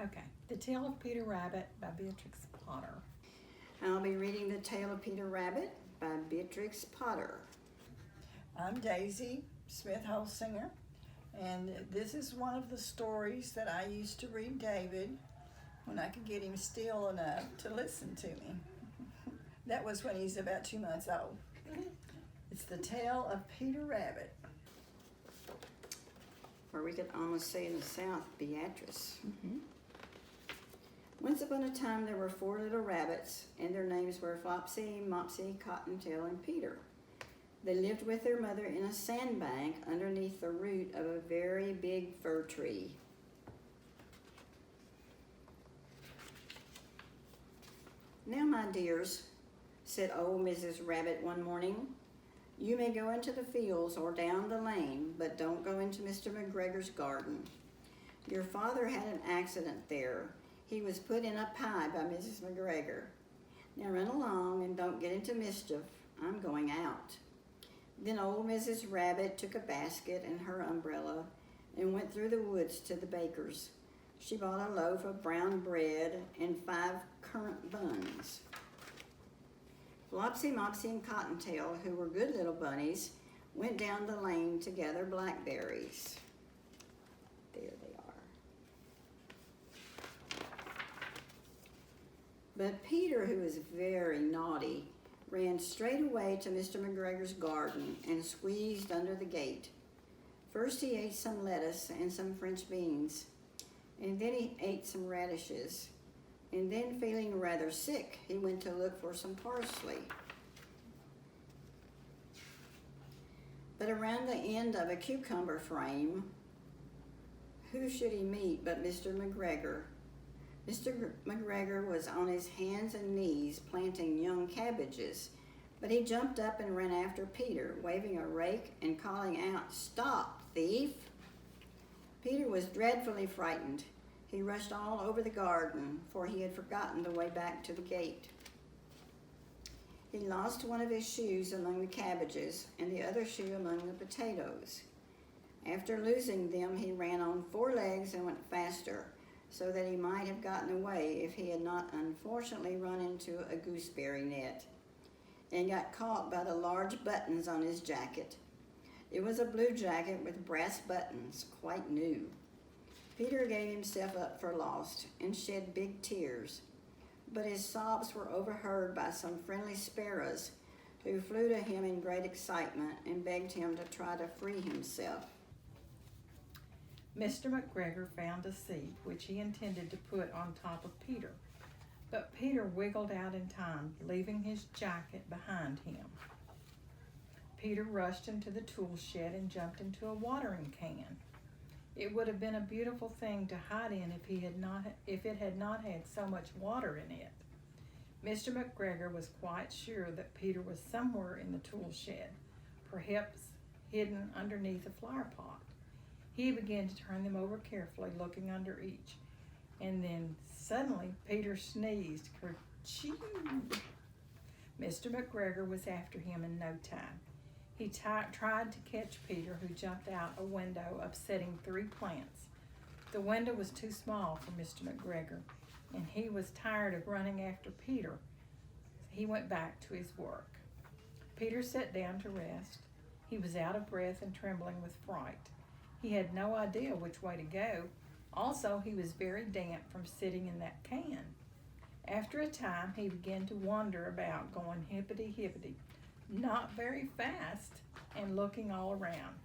Okay, The Tale of Peter Rabbit by Beatrix Potter. I'll be reading The Tale of Peter Rabbit by Beatrix Potter. I'm Daisy Smith Holsinger, and this is one of the stories that I used to read David when I could get him still enough to listen to me. That was when he's about 2 months old. It's The Tale of Peter Rabbit. Or we could almost say in the South, Beatrice. Once upon a time there were 4 little rabbits, and their names were Flopsy, Mopsy, Cottontail, and Peter. They lived with their mother in a sandbank underneath the root of a very big fir tree. "Now, my dears," said old Mrs. Rabbit one morning, "you may go into the fields or down the lane, but don't go into Mr. McGregor's garden. Your father had an accident there. He was put in a pie by Mrs. McGregor. Now run along and don't get into mischief. I'm going out." Then old Mrs. Rabbit took a basket and her umbrella and went through the woods to the baker's. She bought a loaf of brown bread and 5 currant buns. Flopsy, Mopsy, and Cottontail, who were good little bunnies, went down the lane to gather blackberries. There they are. But Peter, who was very naughty, ran straight away to Mr. McGregor's garden and squeezed under the gate. First he ate some lettuce and some French beans, and then he ate some radishes, and then, feeling rather sick, he went to look for some parsley. But around the end of a cucumber frame, who should he meet but Mr. McGregor? Mr. McGregor was on his hands and knees planting young cabbages, but he jumped up and ran after Peter, waving a rake and calling out, "Stop, thief!" Peter was dreadfully frightened. He rushed all over the garden, for he had forgotten the way back to the gate. He lost one of his shoes among the cabbages and the other shoe among the potatoes. After losing them, he ran on 4 legs and went faster, so that he might have gotten away if he had not unfortunately run into a gooseberry net and got caught by the large buttons on his jacket. It was a blue jacket with brass buttons, quite new. Peter gave himself up for lost and shed big tears, but his sobs were overheard by some friendly sparrows who flew to him in great excitement and begged him to try to free himself. Mr. McGregor found a seed which he intended to put on top of Peter, but Peter wiggled out in time, leaving his jacket behind him. Peter rushed into the tool shed and jumped into a watering can. It would have been a beautiful thing to hide in if it had not had so much water in it. Mr. McGregor was quite sure that Peter was somewhere in the tool shed, perhaps hidden underneath a flower pot. He began to turn them over carefully, looking under each, and then suddenly Peter sneezed. Kerchoo! Mr. McGregor was after him in no time. He tried to catch Peter, who jumped out a window, upsetting 3 plants. The window was too small for Mr. McGregor, and he was tired of running after Peter. He went back to his work. Peter sat down to rest. He was out of breath and trembling with fright. He had no idea which way to go. Also, he was very damp from sitting in that can. After a time, he began to wander about, going hippity-hippity, not very fast, and looking all around.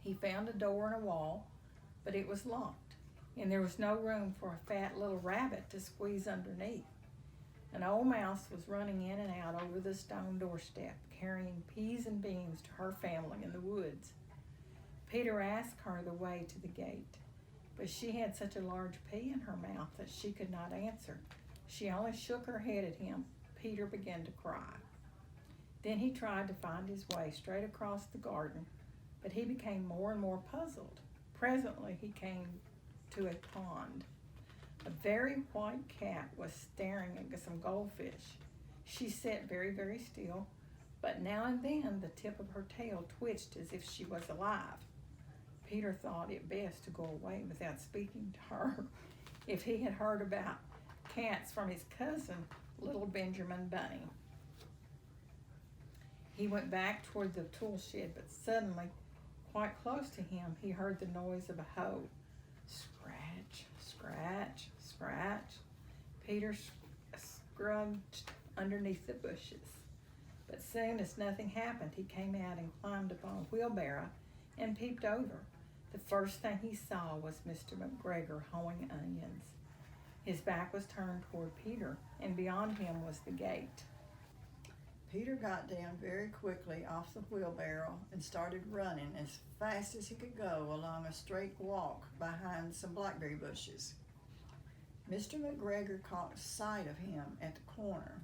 He found a door in a wall, but it was locked, and there was no room for a fat little rabbit to squeeze underneath. An old mouse was running in and out over the stone doorstep, carrying peas and beans to her family in the woods. Peter asked her the way to the gate, but she had such a large pea in her mouth that she could not answer. She only shook her head at him. Peter began to cry. Then he tried to find his way straight across the garden, but he became more and more puzzled. Presently he came to a pond. A very white cat was staring at some goldfish. She sat very, very still, but now and then the tip of her tail twitched as if she was alive. Peter thought it best to go away without speaking to her. If he had heard about cats from his cousin, little Benjamin Bunny. He went back toward the tool shed, but suddenly, quite close to him, he heard the noise of a hoe. Scratch, scratch, scratch. Peter scrunched underneath the bushes. But soon as nothing happened, he came out and climbed upon a wheelbarrow and peeped over. The first thing he saw was Mr. McGregor hoeing onions. His back was turned toward Peter, and beyond him was the gate. Peter got down very quickly off the wheelbarrow and started running as fast as he could go along a straight walk behind some blackberry bushes. Mr. McGregor caught sight of him at the corner,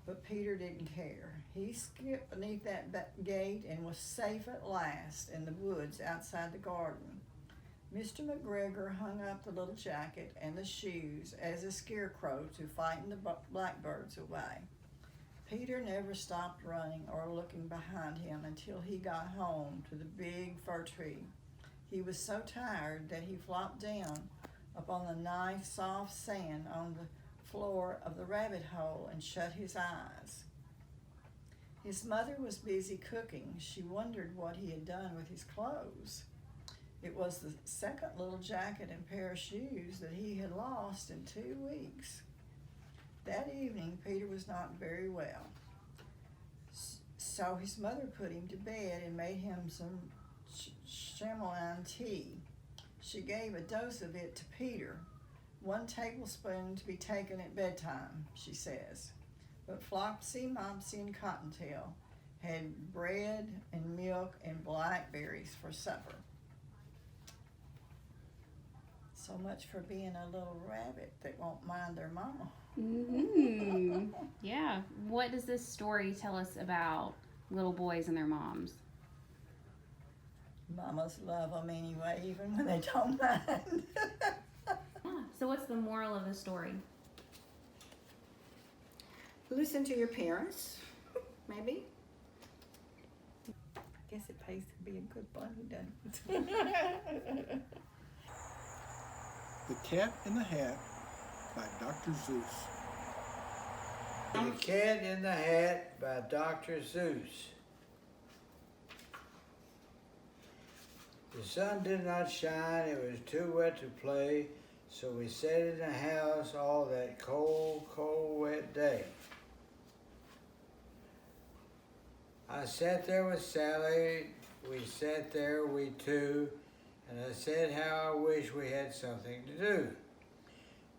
but Peter didn't care. He skipped beneath that gate and was safe at last in the woods outside the garden. Mr. McGregor hung up the little jacket and the shoes as a scarecrow to frighten the blackbirds away. Peter never stopped running or looking behind him until he got home to the big fir tree. He was so tired that he flopped down upon the nice soft sand on the floor of the rabbit hole and shut his eyes. His mother was busy cooking. She wondered what he had done with his clothes. It was the second little jacket and pair of shoes that he had lost in 2 weeks. That evening, Peter was not very well. So his mother put him to bed and made him some chamois tea. She gave a dose of it to Peter, 1 tablespoon to be taken at bedtime, she says. But Flopsy, Mopsy, and Cottontail had bread and milk and blackberries for supper. So much for being a little rabbit that won't mind their mama. Mm-hmm. Yeah. What does this story tell us about little boys and their moms? Mamas love them anyway, even when they don't mind. Yeah. So what's the moral of the story? Listen to your parents, maybe. I guess it pays to be a good bunny, doesn't it? The Cat in the Hat by Dr. Seuss. The Cat in the Hat by Dr. Seuss. The sun did not shine, it was too wet to play, so we sat in the house all that cold, cold, wet day. I sat there with Sally, we sat there, we two, and I said how I wish we had something to do.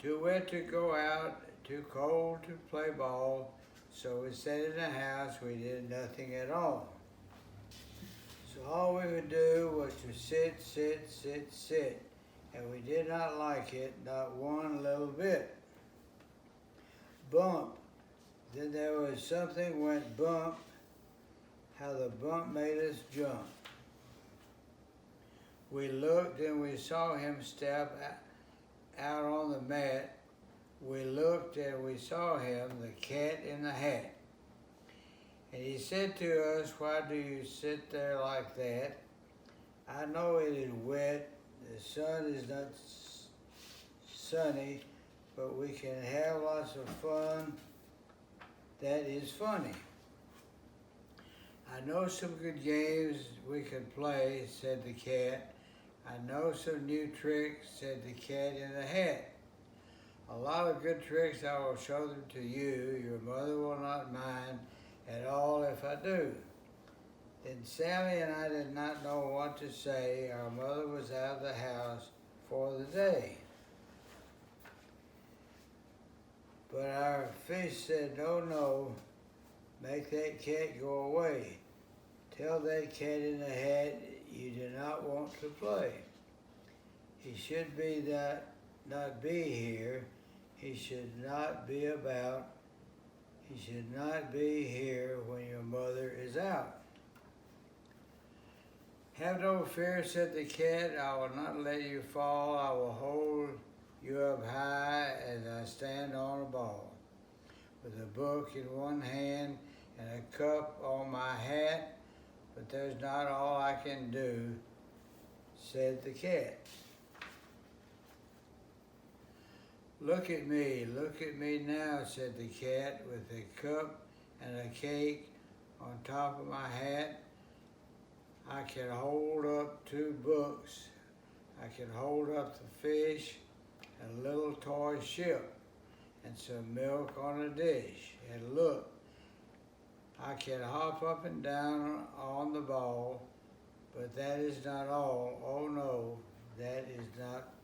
Too wet to go out, too cold to play ball, so we sat in the house, we did nothing at all. So all we would do was to sit, sit, sit, sit, and we did not like it, not one little bit. Bump. Then there was something went bump, how the bump made us jump. We looked and we saw him step out on the mat. We looked and we saw him, the cat in the hat. And he said to us, "Why do you sit there like that? I know it is wet, the sun is not sunny, but we can have lots of fun. That is funny. I know some good games we can play," said the cat. "I know some new tricks," said the cat in the hat. "A lot of good tricks, I will show them to you. Your mother will not mind at all if I do." Then Sally and I did not know what to say. Our mother was out of the house for the day. But our fish said, "No, no, make that cat go away. Tell that cat in the hat you do not want to play. He should not be here. He should not be about. He should not be here when your mother is out." "Have no fear," said the cat. "I will not let you fall. I will hold you up high as I stand on a ball, with a book in one hand and a cup on my hat. But there's not all I can do," said the cat. Look at me now, said the cat, with a cup and a cake on top of my hat. I can hold up 2 books. I can hold up the fish, and a little toy ship, and some milk on a dish. And look, I can hop up and down on the ball, but that is not all. Oh no, that is not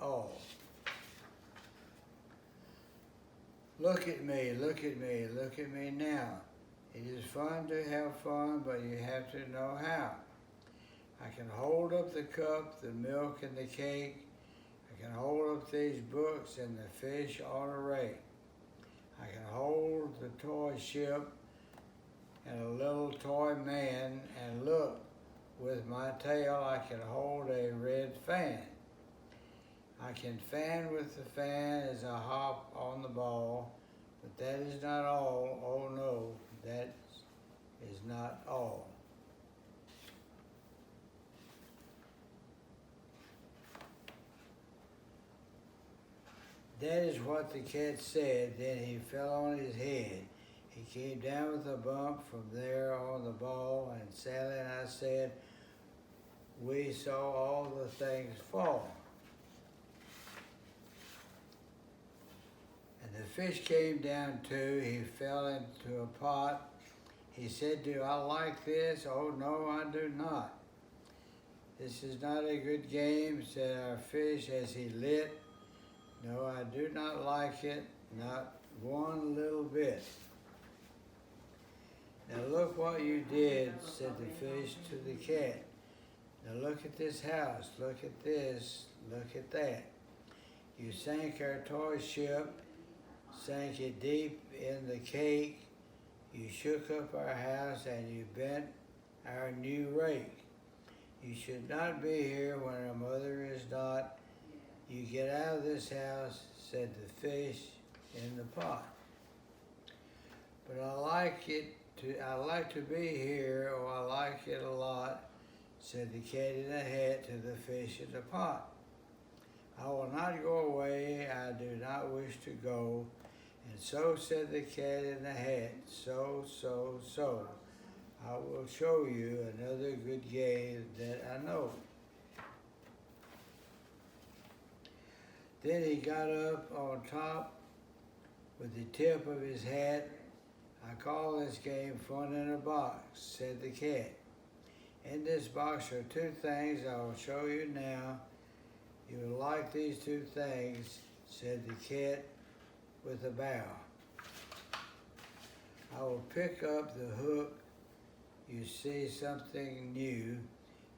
all. Look at me now. It is fun to have fun, but you have to know how. I can hold up the cup, the milk, and the cake. I can hold up these books and the fish on a rake. I can hold the toy ship and a little toy man, and look, with my tail I can hold a red fan. I can fan with the fan as I hop on the ball, but that is not all. Oh no, that is not all. That is what the cat said. Then he fell on his head. He came down with a bump from there on the ball, and Sally and I said, we saw all the things fall. And the fish came down too. He fell into a pot. He said, do I like this? Oh no, I do not. This is not a good game, said our fish as he lit. No, I do not like it, not one little bit. Now look what you did, said the fish to the cat. Now look at this house, look at this, look at that. You sank our toy ship, sank it deep in the cake. You shook up our house and you bent our new rake. You should not be here when our mother is not. You get out of this house, said the fish in the pot. But I like to be here, or I like it a lot, said the cat in the hat to the fish in the pot. I will not go away, I do not wish to go. And so said the cat in the hat, so. I will show you another good game that I know. Then he got up on top with the tip of his hat. I call this game fun in a box, said the cat. In this box are 2 things I will show you now. You will like these 2 things, said the cat with a bow. I will pick up the hook. You see something new.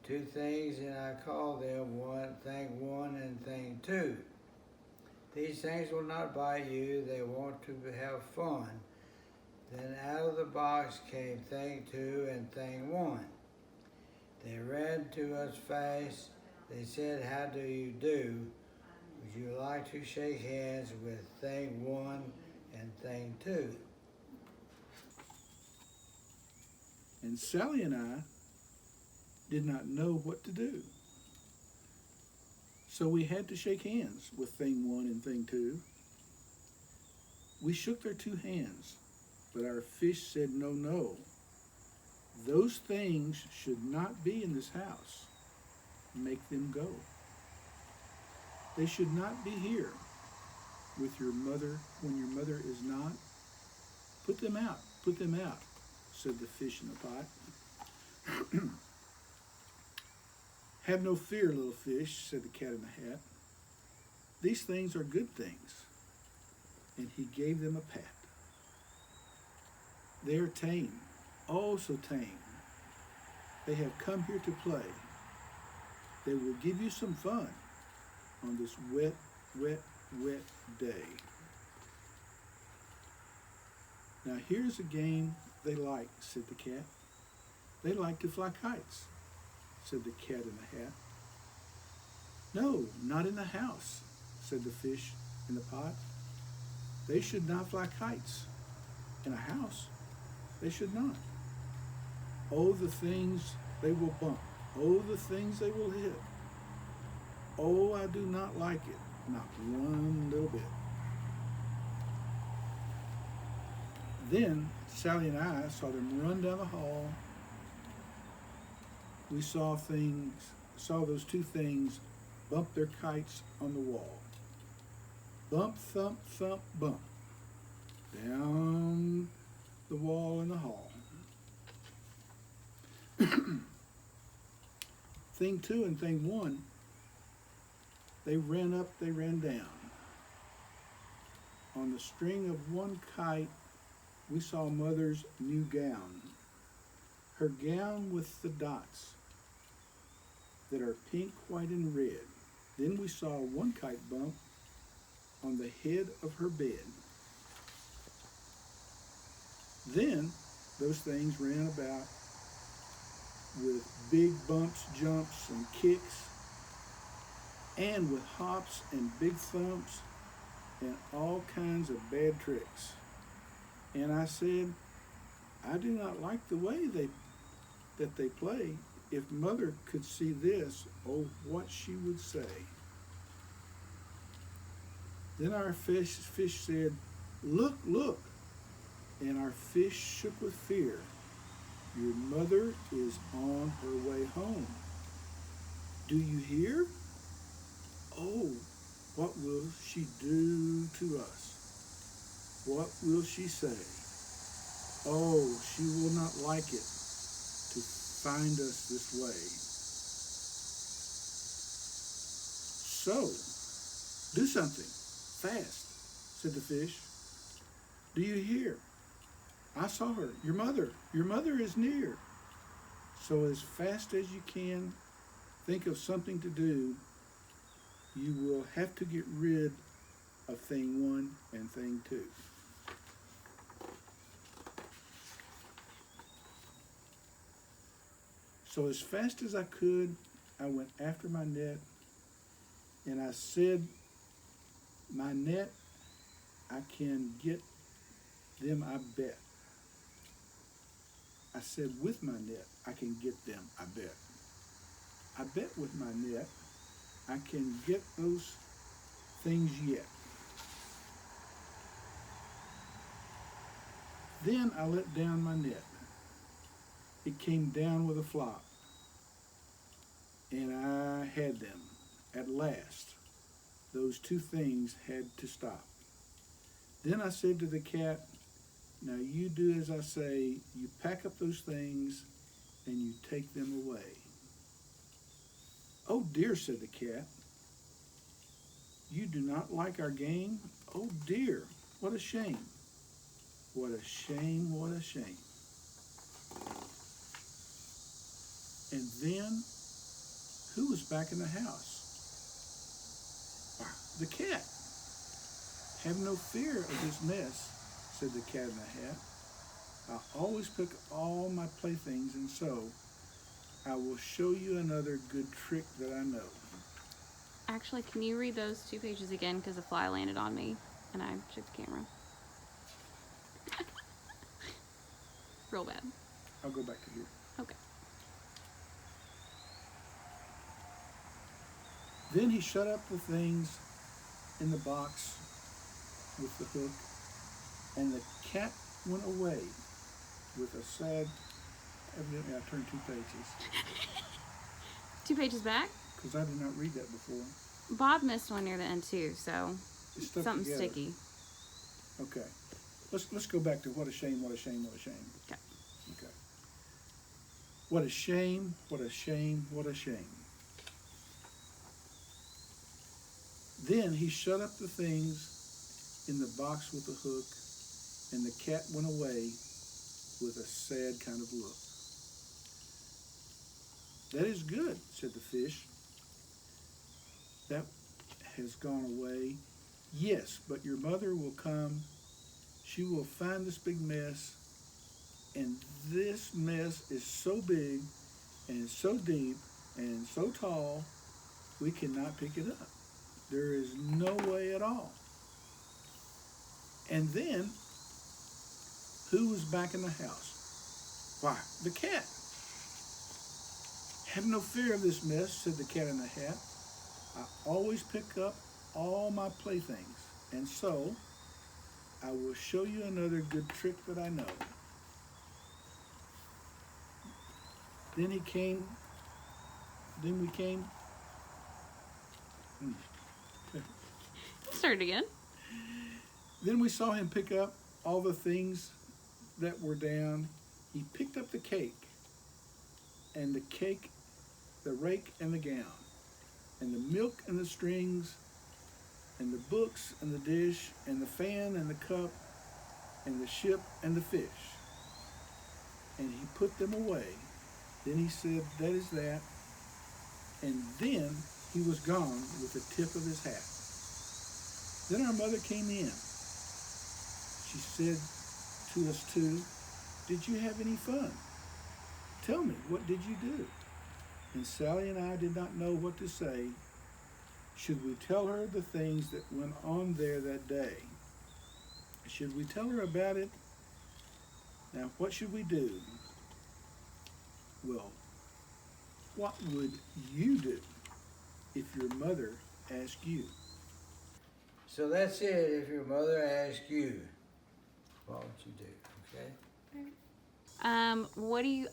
2 things, and I call them thing 1 and thing 2. These things will not bite you, they want to have fun. Then out of the box came thing 2 and thing 1. They ran to us fast. They said, how do you do? Would you like to shake hands with thing 1 and thing 2? And Sally and I did not know what to do. So we had to shake hands with thing 1 and thing 2. We shook their 2 hands, but our fish said, no. Those things should not be in this house. Make them go. They should not be here with your mother when your mother is not. Put them out, said the fish in the pot. Have no fear, little fish, said the cat in the hat. These things are good things. And he gave them a pat. They are tame, oh so tame. They have come here to play. They will give you some fun on this wet day. Now here's a game they like, said the cat. They like to fly kites, said the cat in the hat. No, not in the house, said the fish in the pot. They should not fly kites. In a house, they should not. Oh, the things they will bump. Oh, the things they will hit. Oh, I do not like it. Not one little bit. Then Sally and I saw them run down the hall. We saw those two things bump their kites on the wall. Bump, thump, thump, bump. Down the wall in the hall. Thing 2 and thing 1, they ran up, they ran down. On the string of one kite, we saw Mother's new gown. Her gown with the dots that are pink, white, and red. Then we saw one kite bump on the head of her bed. Then those things ran about with big bumps, jumps, and kicks, and with hops and big thumps and all kinds of bad tricks. And I said, I do not like the way that they play. If Mother could see this, oh, what she would say. Then our fish said, look, look. And our fish shook with fear. Your mother is on her way home. Do you hear? Oh, what will she do to us? What will she say? Oh, she will not like it to find us this way. So, do something, fast, said the fish. Do you hear? I saw her, your mother is near. So as fast as you can, think of something to do. You will have to get rid of thing 1 and thing 2. So as fast as I could, I went after my net, and I said, my net, I can get them, I bet. I said, with my net, I can get them, I bet. I bet with my net, I can get those things yet. Then I let down my net. It came down with a flop. And I had them. At last, those two things had to stop. Then I said to the cat, now you do as I say, you pack up those things and you take them away. Oh dear, said the cat. You do not like our game? Oh dear, what a shame. What a shame, what a shame. And then, who was back in the house? The cat. Have no fear of this mess, said the cat in the hat. I always pick all my playthings, and so I will show you another good trick that I know. Actually, can you read those 2 pages again? Because a fly landed on me and I shook the camera. Real bad. I'll go back to here. Okay. Then he shut up the things in the box with the hook, and the cat went away with a sad, evidently I turned 2 pages. 2 pages back? Because I did not read that before. Bob missed one near the end too, so It's stuck something together. sticky. Okay. Let's go back to what a shame, what a shame, what a shame. Okay. Okay. What a shame, what a shame, what a shame. Then he shut up the things in the box with the hook, and the cat went away with a sad kind of look. That is good, said the fish. That has gone away. Yes, but your mother will come. She will find this big mess, and this mess is so big and so deep and so tall, we cannot pick it up. There is no way at all. And then, who was back in the house? Why, the cat. Have no fear of this mess, said the cat in the hat. I always pick up all my playthings, and so I will show you another good trick that I know. Then we came. Start again. Then we saw him pick up all the things that were down. He picked up the cake, the rake and the gown, and the milk and the strings, and the books and the dish, and the fan and the cup, and the ship and the fish. And he put them away. Then he said, "That is that." And then he was gone with the tip of his hat. Then our mother came in. She said to us too, "Did you have any fun? Tell me, what did you do?" And Sally and I did not know what to say. Should we tell her the things that went on there that day? Should we tell her about it? Now, what should we do? Well, what would you do if your mother asked you? So that's it. If your mother asks you, what would you do? Okay?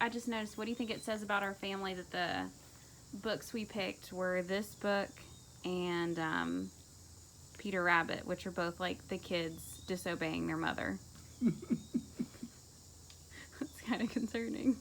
I just noticed, what do you think it says about our family that the books we picked were this book and Peter Rabbit, which are both like the kids disobeying their mother? That's kind of concerning.